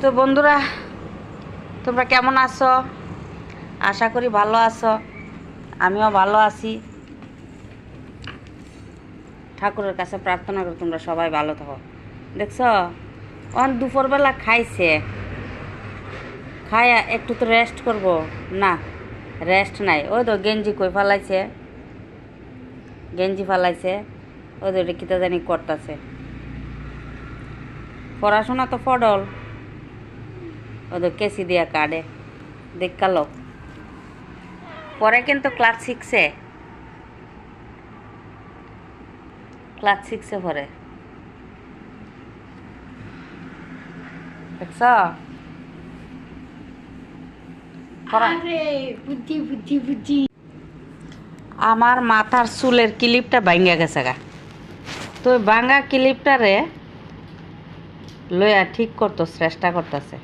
তো বন্ধুরা, তোমরা কেমন আছো? আশা করি ভালো আছো। আমিও ভালো আছি। ঠাকুরের কাছে প্রার্থনা করি তোমরা সবাই ভালো থাকো। দেখছো, দুপুরবেলা খাইছে, খায়া একটু তো রেস্ট করব না, রেস্ট নাই। ওই তো গেঞ্জি কই ফালাইছে, গেঞ্জি ফালাইছে, ওই তো এটা কিতা জানি করতেছে। পড়াশোনা তো ফডল, ওই তো কেসি দিয়া কাটে দেখালো। পরে কিন্তু ক্লাস 6 পরে দেখছ। আমার মাথার চুলের ক্লিপটা ভাঙ্গা গেছে গা। তো ভাঙ্গা ক্লিপটারে লইয়া ঠিক করতো, চেষ্টা করতেছে।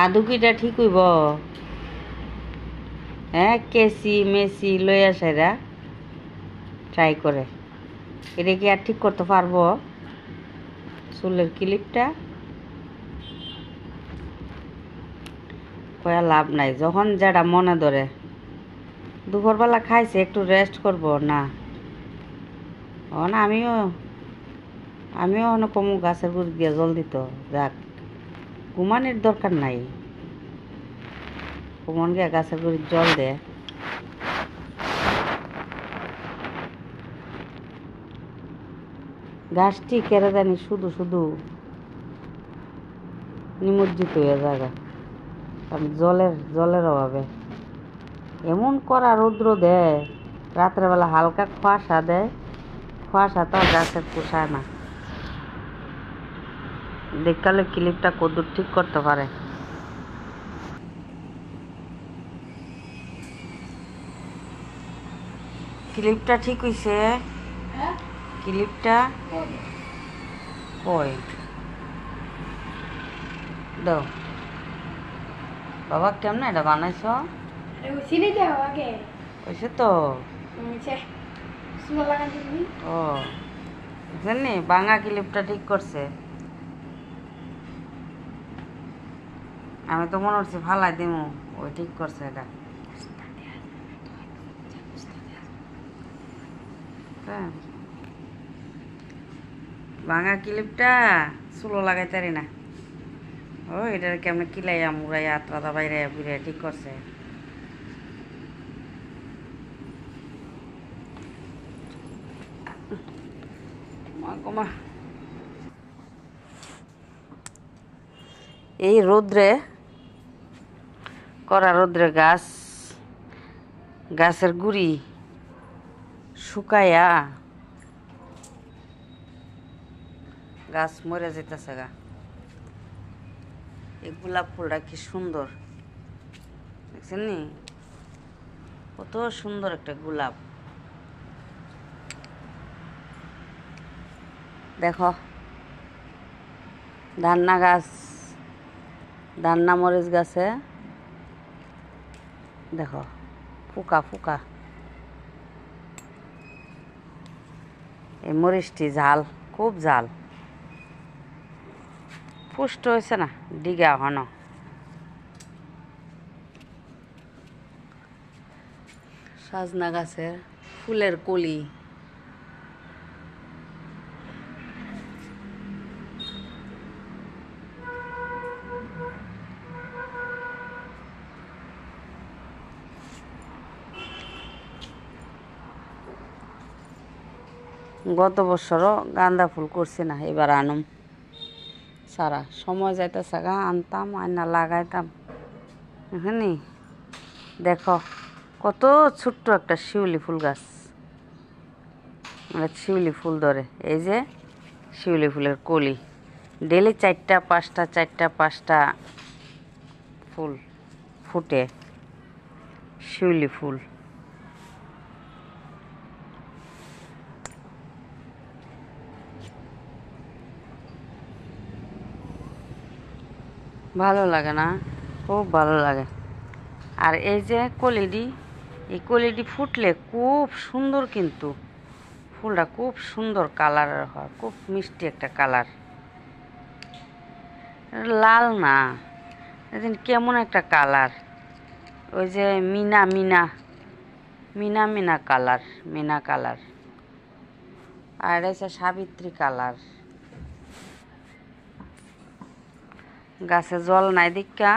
আদুকিটা ঠিক হইব? হ্যাঁ, কেসি মেসি লইয়া সেরা ট্রাই করে। এটা কি আর ঠিক করতে পারবো চুলের ক্লিপটা? কয়া লাভ নাই, যখন যেটা মনে ধরে। দুপুরবেলা খাইছে, একটু রেস্ট করব না। না, আমিও কমু গাছের গুড়ি দিয়ে জল দিত। যাক, ঘুমানির দরকার নাই, ঘুমন গিয়া গাছের গুড়ির জল দে। গাছটি কেড়ে জানি শুধু শুধু নিমজ্জিত হয়ে জায়গা, কারণ জলের অভাবে। এমন করা রৌদ্র দেয়, রাত্রেবেলা হালকা কুয়াশা দেয়, কুয়াশা তো গাছের পোষায় না। দেখালে ক্লিপটা কদ্দুর ঠিক করতে পারে। ক্লিপটা ঠিক হইছে? ক্লিপটা কই দাও বাবা, কেমন এটা বানাইছ? হয়েছে তো। ও জানি, ভাঙা ক্লিপটা ঠিক করছে। আমি তো মনে হচ্ছে ফালাই দিমু, ওই ঠিক করছে এটা। ভাঙা ক্লিপটা চুলো লাগাইতে পারি না। ও এটার কেমন কিলাইয়া মুড়াইয়া আত্রাদা বাইরে বুড়ে ঠিক করছে। এই রোদ্রে করা রোদ্রে গাছের গুড়ি শুকাইয়া গাছ মরে যেতেছে গা। এই গোলাপ ফুলটা কি সুন্দর দেখছেন নি? কত সুন্দর একটা গোলাপ। দেখো, ধান্না মরিচ গাছে দেখো ফুকা। এই মরিচটি ঝাল, খুব ঝাল। পুষ্ট হয়েছে না, ডিগা হনো। সাজনা গাছের ফুলের কলি। গত বছরও গাঁদা ফুল করছি না, এবার আনুম। সারা সময় যাইতেছে গা, আনতাম আয়না লাগাইতাম। এখানে দেখো কত ছোট্ট একটা শিউলি ফুল গাছ, শিউলি ফুল ধরে। এই যে শিউলি ফুলের কলি, ডেলি 4টা 5টা ফুল ফুটে, শিউলি ফুল। ভালো লাগে না? খুব ভালো লাগে। আর এই যে এই কলিডি ফুটলে খুব সুন্দর, কিন্তু ফুলটা খুব সুন্দর কালারের হয়, খুব মিষ্টি একটা কালার। এটা লাল না, এদিন কেমন একটা কালার, ওই যে মিনা মিনা মিনা মিনা কালার, মিনা কালার। আর এটা হচ্ছে সাবিত্রী কালার। গাছে জল নাই দিকা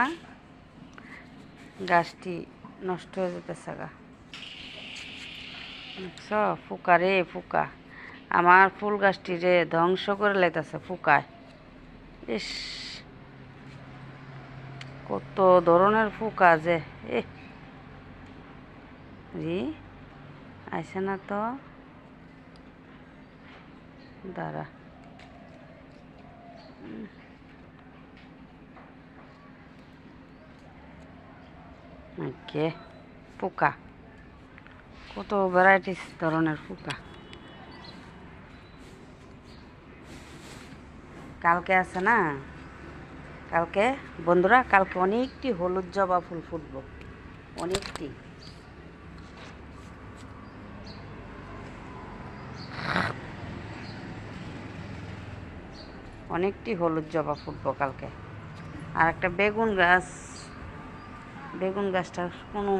গাছটি নষ্ট হয়ে যেতেছে গা। দেখছ ফুকা রে ফুকা, আমার ফুল গাছটি রে ধ্বংস করে লাইতেছে ফুকায়। ইস, কত ধরনের ফুকা যে রি আইসে না তো, দাঁড়া। ওকে, পোকা, কত ভ্যারাইটিস ধরনের পোকা। কালকে আছে না, কালকে বন্ধুরা, কালকে অনেকটি হলুদ জবা ফুল ফুটবো, অনেকটি। অনেকটি হলুদ জবা ফুটবো কালকে। আর একটা বেগুন গাছ, বেগুন গাছটার কোনো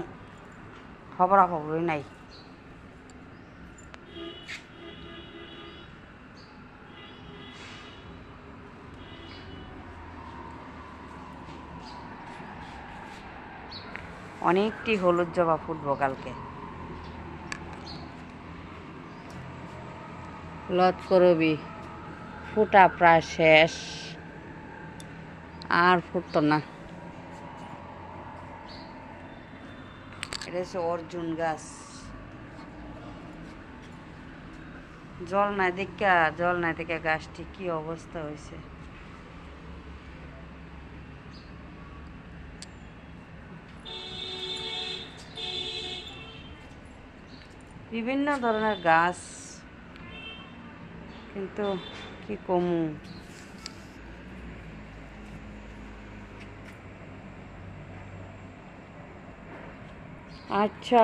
খবরাখবরই নাই। অনেকটি হলুদ জবা ফুটবো কালকে। লত করবি ফুটা প্রায় শেষ, আর ফুটতো না। এটা হচ্ছে অর্জুন গাছ। জল নাই দেখা, জল নাই দেখা গাছটি কি অবস্থা হয়েছে। বিভিন্ন ধরনের গাছ, কিন্তু কি কমু। আচ্ছা,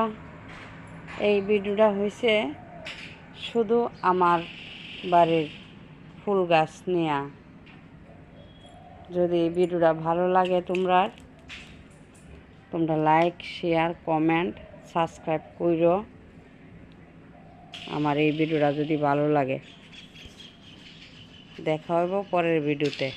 এই ভিডিওটা হয়েছে শুধু আমার বাড়ির ফুল গাছ নিয়ে। যদি এই ভিডিওটা ভালো লাগে তোমরা লাইক শেয়ার কমেন্ট সাবস্ক্রাইব করো আমার এই ভিডিওটা যদি ভালো লাগে। দেখা হইব পরের ভিডিওতে।